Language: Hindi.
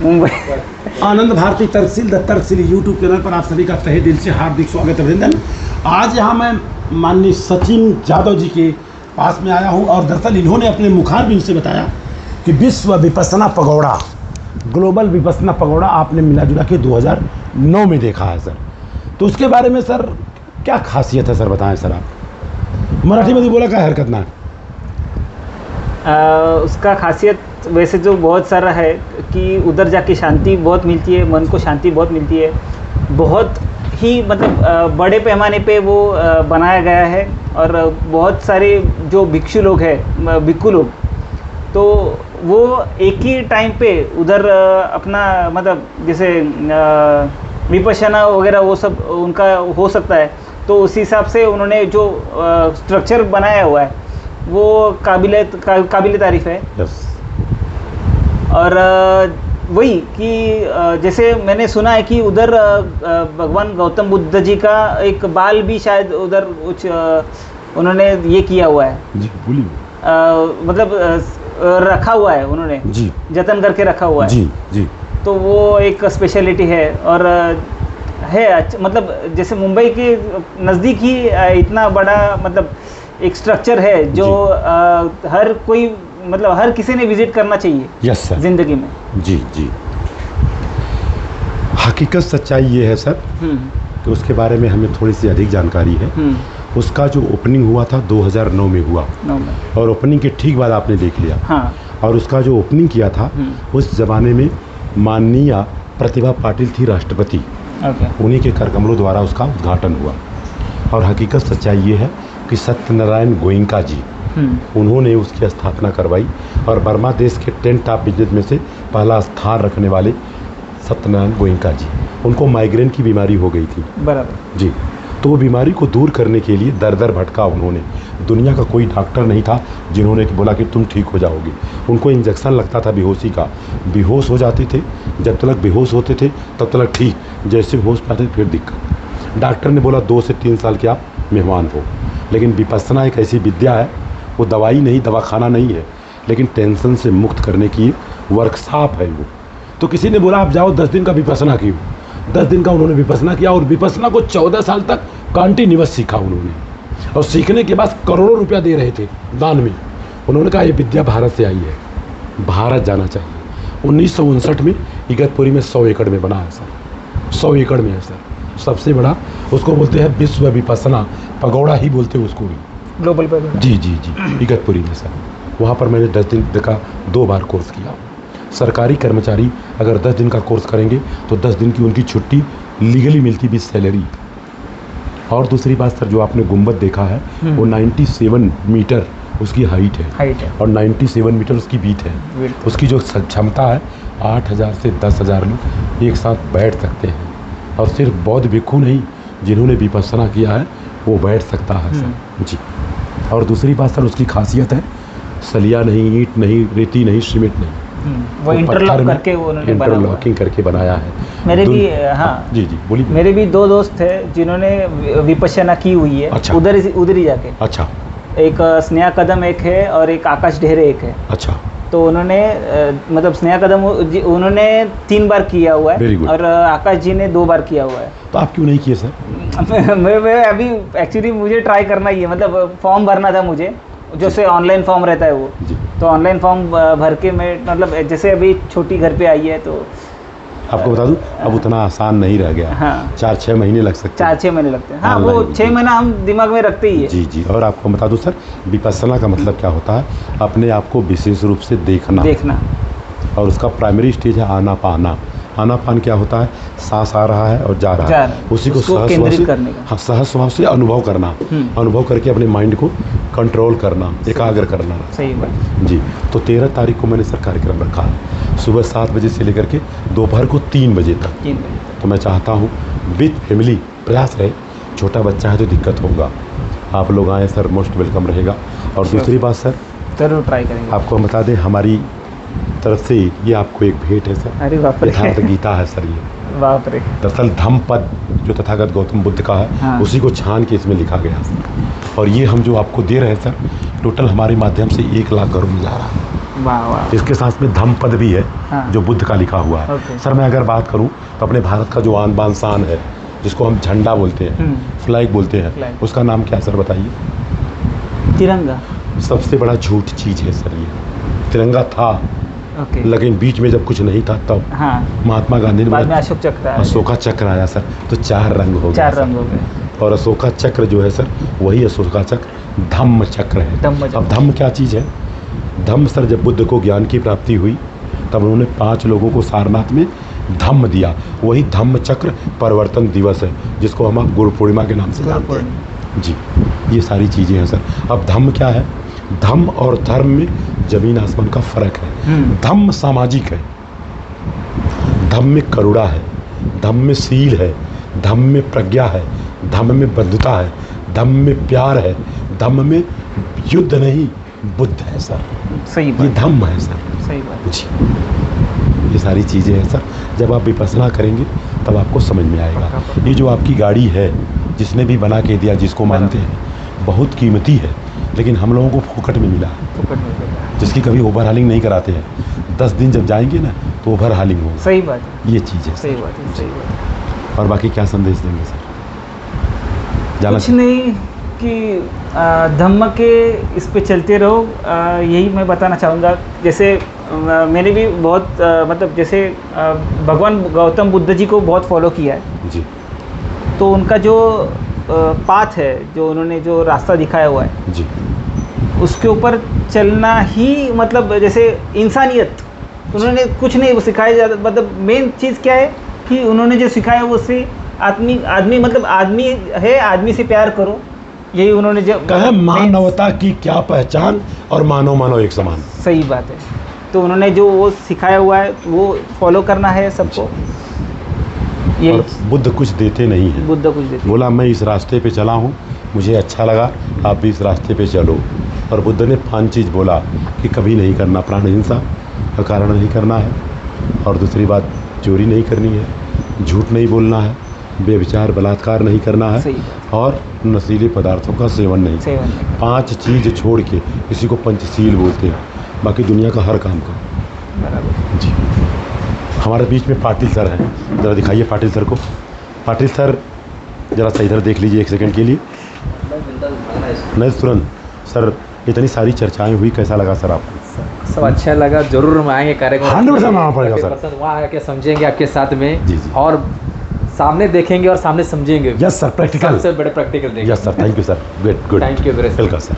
Mumbai. Anand Bharti Tarksheel the Tarksheel YouTube channel पर आप सभी का तहे दिल से हार्दिक स्वागत अभिनंदन। आज यहाँ मैं माननीय सचिन यादव जी के पास में आया हूँ और दरअसल इन्होंने अपने मुखारबिन से बताया कि विश्व Vipassana pagoda, global Vipassana pagoda आपने मिला जुला के 2009 में देखा है सर। तो उसके बारे में सर क्या खासियत है सर, बताएं सर आप। मराठी में बोला क्या हरकत ना। उसका खासियत वैसे जो बहुत सारा है कि उधर जाके शांति बहुत मिलती है, मन को शांति बहुत मिलती है। बहुत ही मतलब बड़े पैमाने पे वो बनाया गया है और बहुत सारे जो भिक्षु लोग हैं, भिक्षु लोग, तो वो एक ही टाइम पे उधर अपना मतलब जैसे विपश्यना वगैरह वो सब उनका हो सकता है। तो उस हिसाब से उन्होंने जो स्ट्रक्चर बनाया हुआ है वो काबिल तारीफ़ है। और वही कि जैसे मैंने सुना है कि उधर भगवान गौतम बुद्ध जी का एक बाल भी शायद उधर कुछ उन्होंने ये किया हुआ है जी, बोलिए। मतलब रखा हुआ है उन्होंने जी, जतन करके रखा हुआ है। जी जी। तो वो एक स्पेशलिटी है और है मतलब जैसे मुंबई के नज़दीक ही इतना बड़ा मतलब एक स्ट्रक्चर है जो हर कोई मतलब हर किसी ने विजिट करना चाहिए। यस सर, ज़िंदगी में। जी जी। हकीकत सच्चाई ये है सर कि उसके बारे में हमें थोड़ी सी अधिक जानकारी है। उसका जो ओपनिंग हुआ था 2009 में हुआ और ओपनिंग के ठीक बाद आपने देख लिया। हाँ। और उसका जो ओपनिंग किया था उस ज़माने में माननीय प्रतिभा पाटिल थी राष्ट्रपति। उन्हीं के करकमलों द्वारा उसका उद्घाटन हुआ। और हकीकत सच्चाई ये है कि सत्यनारायण गोयनका जी उन्होंने उसकी स्थापना करवाई और बर्मा देश के 10 टॉप बिजनेस में से पहला स्थान रखने वाले सत्यनारायण गोयनका जी, उनको माइग्रेन की बीमारी हो गई थी। बराबर जी। तो वो बीमारी को दूर करने के लिए दर दर भटका उन्होंने। दुनिया का कोई डॉक्टर नहीं था जिन्होंने बोला कि तुम ठीक हो जाओगे। उनको इंजेक्शन लगता था बेहोशी का, बेहोश हो जाते थे। जब तक बेहोश होते थे तब तक ठीक, जैसे होश पाते फिर दिक्कत। डॉक्टर ने बोला 2 से 3 साल के आप मेहमान हो। लेकिन विपस्सना एक ऐसी विद्या है, वो दवाई नहीं, दवाखाना नहीं है, लेकिन टेंशन से मुक्त करने की वर्कशॉप है वो। तो किसी ने बोला आप जाओ 10 दिन का विपस्सना कीजिए। 10 दिन का उन्होंने विपस्सना किया और विपस्सना को 14 साल तक कंटिन्यूअस सीखा उन्होंने। और सीखने के बाद करोड़ों रुपया दे रहे थे दान में। उन्होंने कहा ये विद्या भारत से आई है, भारत जाना चाहिए। 1959 में इगतपुरी में 100 एकड़ में बना है सर, 100 एकड़ में है सर। सबसे बड़ा उसको बोलते हैं विश्व विपस्सना पगोड़ा ही बोलते हैं उसको भी, ग्लोबल पगोड़ा। जी जी जी, इगतपुरी में सर। वहाँ पर मैंने 10 दिन का 2 बार कोर्स किया। सरकारी कर्मचारी अगर 10 दिन का कोर्स करेंगे तो 10 दिन की उनकी छुट्टी लीगली मिलती विद सैलरी। और दूसरी बात सर, जो आपने गुंबद देखा है वो 97 मीटर उसकी हाइट है और 97 मीटर उसकी बीट है। उसकी जो क्षमता है 8000 से 10,000 लोग एक साथ बैठ सकते हैं। और सिर्फ बौद्ध भिक्षु नहीं, जिन्होंने विपस्सना किया है वो बैठ सकता है सर जी। और दूसरी बात सर, उसकी खासियत है सलिया नहीं, ईंट नहीं, रेती नहीं, सीमेंट नहीं, वो इंटरलॉक करके उन्होंने इंटरलॉकिंग करके बनाया है। मेरे भी हाँ जी जी बोलिए। मेरे भी 2 दोस्त थे जिन्होंने विपश्यना की हुई है। अच्छा। उधर ही जाके। अच्छा। एक स्नेहा कदम एक है और एक आकाश ढेरे एक है। अच्छा। तो उन्होंने मतलब स्नेहा कदम उन्होंने 3 बार किया हुआ है और आकाश जी ने 2 बार किया हुआ है। तो आप क्यों नहीं किए सर? मैं अभी एक्चुअली मुझे ट्राई करना ही है, मतलब फॉर्म भरना था मुझे, जैसे ऑनलाइन फॉर्म रहता है वो। तो ऑनलाइन फॉर्म भर के मैं मतलब जैसे अभी छोटी घर पे आई है तो आपको बता दूं अब उतना आसान नहीं रह गया। हाँ। 4-6 महीने लग सकते हैं। 4-6 महीने लगते हैं। हाँ, वो 6 महीना हम दिमाग में रखते ही है। जी जी। और आपको बता दूं सर, विपस्सना का मतलब क्या होता है? अपने आप को विशेष रूप से देखना। और उसका प्राइमरी स्टेज है आनापाना। आनापान क्या होता है? सांस आ रहा है और जा रहा है, उसी को सहज श्वास से अनुभव करना। अनुभव करके अपने माइंड को कंट्रोल करना, एकाग्र करना। सही बात जी। तो 13 तारीख को मैंने सर कार्यक्रम रखा है, सुबह 7 बजे से लेकर के दोपहर को 3 बजे तक। तो मैं चाहता हूँ विद फैमिली प्रयास रहे। छोटा बच्चा है तो दिक्कत होगा, आप लोग आएँ सर, मोस्ट वेलकम रहेगा। और दूसरी बात सर, जरूर ट्राई करेंगे। आपको हम बता दें हमारी तरफ से ये आपको एक भेंट है सर। अरे बाप रे, यथार्थ गीता है सर ये। बाप रे। दरअसल धम्मपद जो तथागत गौतम बुद्ध का है, हाँ। उसी को छान के इसमें लिखा गया सर। और ये हम जो आपको दे रहे हैं सर, टोटल हमारे माध्यम से 1 लाख घरों में जा रहा है। वाह वाह। इसके साथ में धम्म पद भी है, हाँ। जो बुद्ध का लिखा हुआ है। ओके। सर मैं अगर बात करूं तो अपने भारत का जो आन बान शान है, जिसको हम झंडा बोलते हैं, फ्लैग बोलते हैं, फ्लैग। उसका नाम क्या है सर बताइए? तिरंगा। सबसे बड़ा झूठ चीज़ है सर ये। तिरंगा था, ओके। लेकिन बीच में जब कुछ नहीं था तब हाँ, महात्मा गांधी ने बाद में बोला अशोक चक्र आया। अशोका चक्र आया सर, तो 4 रंग हो गए। 4 रंग हो गए। और अशोका चक्र जो है सर, वही अशोका चक्र धम्म चक्र है। धम्म चक्र। अब धम्म क्या चीज़ है? धम्म सर, जब बुद्ध को ज्ञान की प्राप्ति हुई तब उन्होंने 5 लोगों को सारनाथ में धम्म दिया। वही धम्म चक्र परिवर्तन दिवस है, जिसको हम अब गुरु पूर्णिमा के नाम से जानते हैं जी। ये सारी चीज़ें हैं सर। अब धम्म क्या है? धम्म और धर्म में जमीन आसमान का फर्क है। धम्म सामाजिक है, धम्म में करुणा है, धम्म में शील है, धम्म में प्रज्ञा है, धम्म में बंधुता है, धम्म में प्यार है, धम्म में युद्ध नहीं बुद्ध है सर। सही ये बात। धम्म है सर सही बात। जी। ये सारी चीज़ें हैं सर। जब आप विपස්සना करेंगे तब आपको समझ में आएगा। ये जो आपकी गाड़ी है, जिसने भी बना के दिया, जिसको मानते हैं, बहुत कीमती है, लेकिन हम लोगों को फोकट में मिला है। फोकट में मिला। जिसकी कभी ओवर हालिंग नहीं कराते हैं, 10 दिन जब जाएंगे ना तो ओवर हालिंग होगा। सही बात है। ये चीज़ है सही बात है। सही बात है। और बाकी क्या संदेश देंगे सर? जाना कुछ नहीं कि धम्म के इस पे चलते रहो। यही मैं बताना चाहूँगा। जैसे मैंने भी बहुत मतलब जैसे भगवान गौतम बुद्ध जी को बहुत फॉलो किया है जी तो उनका जो पाथ है, जो उन्होंने जो रास्ता दिखाया हुआ है, जी उसके ऊपर चलना ही मतलब जैसे इंसानियत। उन्होंने कुछ नहीं सिखाया जाता। मतलब मेन चीज़ क्या है कि उन्होंने जो सिखाया वो उससे आदमी मतलब आदमी है, आदमी से प्यार करो। यही उन्होंने जो कहा, मानवता की क्या पहचान और मानव मानव एक समान। सही बात है। तो उन्होंने जो वो सिखाया हुआ है वो फॉलो करना है सबको। ये और बुद्ध कुछ देते नहीं हैं। बुद्ध कुछ देते। बोला मैं इस रास्ते पे चला हूँ, मुझे अच्छा लगा, आप भी इस रास्ते पे चलो। और बुद्ध ने 5 चीज़ बोला कि कभी नहीं करना, प्राण हिंसा का कारण नहीं करना है, और दूसरी बात चोरी नहीं करनी है, झूठ नहीं बोलना है, बेविचार बलात्कार नहीं करना है, और नशीले पदार्थों का सेवन नहीं। 5 चीज़ छोड़ के इसी को पंचशील बोलते हैं। बाकी दुनिया का हर काम करो। बराबर जी। हमारे बीच में पाटिल सर हैं, ज़रा दिखाइए पाटिल सर को। पाटिल सर ज़रा सा इधर देख लीजिए 1 सेकंड के लिए। नहीं तुरंत। सर इतनी सारी चर्चाएं हुई, कैसा लगा सर आपको? सब अच्छा लगा। जरूर हम आएंगे कार्यक्रम। 100% आना पड़ेगा सर। वहाँ आके समझेंगे आपके साथ में। जी जी। और सामने देखेंगे और सामने समझेंगे। Yes sir, practical. सबसे बड़े प्रैक्टिकल देंगे। Yes sir, thank you sir. Good good. Thank you very much. Welcome sir.